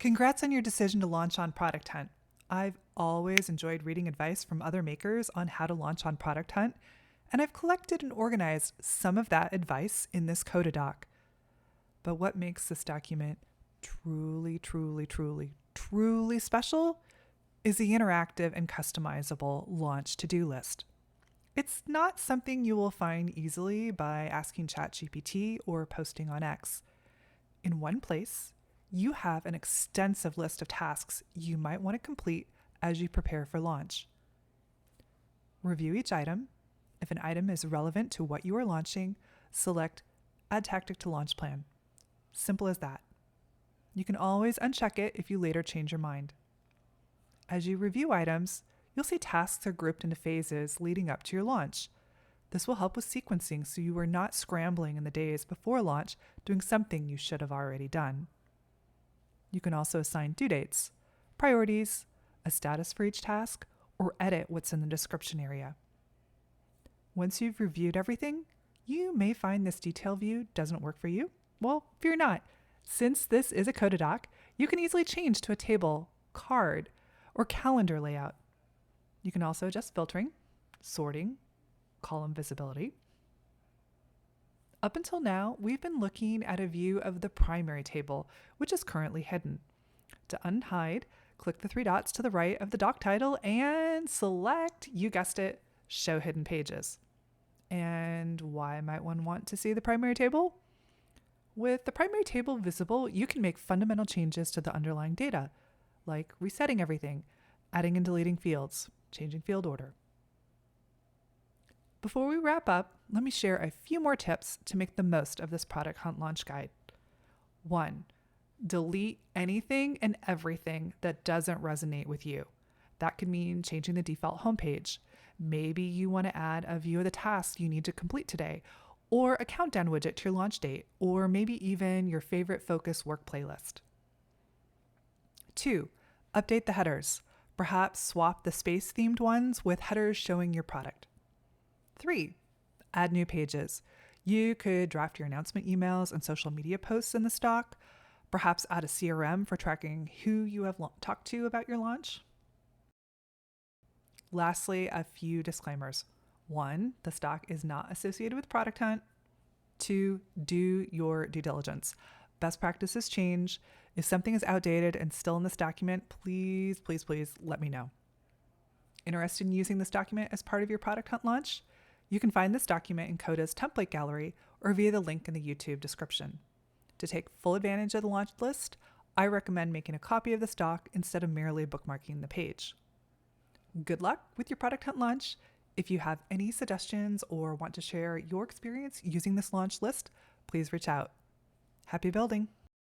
Congrats on your decision to launch on Product Hunt. I've always enjoyed reading advice from other makers on how to launch on Product Hunt, and I've collected and organized some of that advice in this Coda doc. But what makes this document truly special is the interactive and customizable launch to-do list. It's not something you will find easily by asking ChatGPT or posting on X. In one place, you have an extensive list of tasks you might want to complete as you prepare for launch. Review each item. If an item is relevant to what you are launching, select Add Tactic to Launch Plan. Simple as that. You can always uncheck it if you later change your mind. As you review items, you'll see tasks are grouped into phases leading up to your launch. This will help with sequencing so you are not scrambling in the days before launch doing something you should have already done. You can also assign due dates, priorities, a status for each task, or edit what's in the description area. Once you've reviewed everything, you may find this detail view doesn't work for you. Well, fear not. Since this is a Coda doc, you can easily change to a table, card, or calendar layout. You can also adjust filtering, sorting, column visibility. Up until now, we've been looking at a view of the primary table, which is currently hidden. To unhide, click the three dots to the right of the doc title and select, you guessed it, Show Hidden Pages. And why might one want to see the primary table? With the primary table visible, you can make fundamental changes to the underlying data, like resetting everything, adding and deleting fields, changing field order. Before we wrap up, let me share a few more tips to make the most of this Product Hunt launch guide. 1. Delete anything and everything that doesn't resonate with you. That could mean changing the default homepage. Maybe you want to add a view of the tasks you need to complete today, or a countdown widget to your launch date, or maybe even your favorite focus work playlist. 2. Update the headers. Perhaps swap the space-themed ones with headers showing your product. 3. Add new pages. You could draft your announcement emails and social media posts in this doc, perhaps add a CRM for tracking who you have talked to about your launch. Lastly, a few disclaimers. 1. This doc is not associated with Product Hunt. 2. Do your due diligence. Best practices change. If something is outdated and still in this document, please let me know. Interested in using this document as part of your Product Hunt launch? You can find this document in Coda's template gallery or via the link in the YouTube description. To take full advantage of the launch list, I recommend making a copy of this doc instead of merely bookmarking the page. Good luck with your Product Hunt launch. If you have any suggestions or want to share your experience using this launch list, please reach out. Happy building!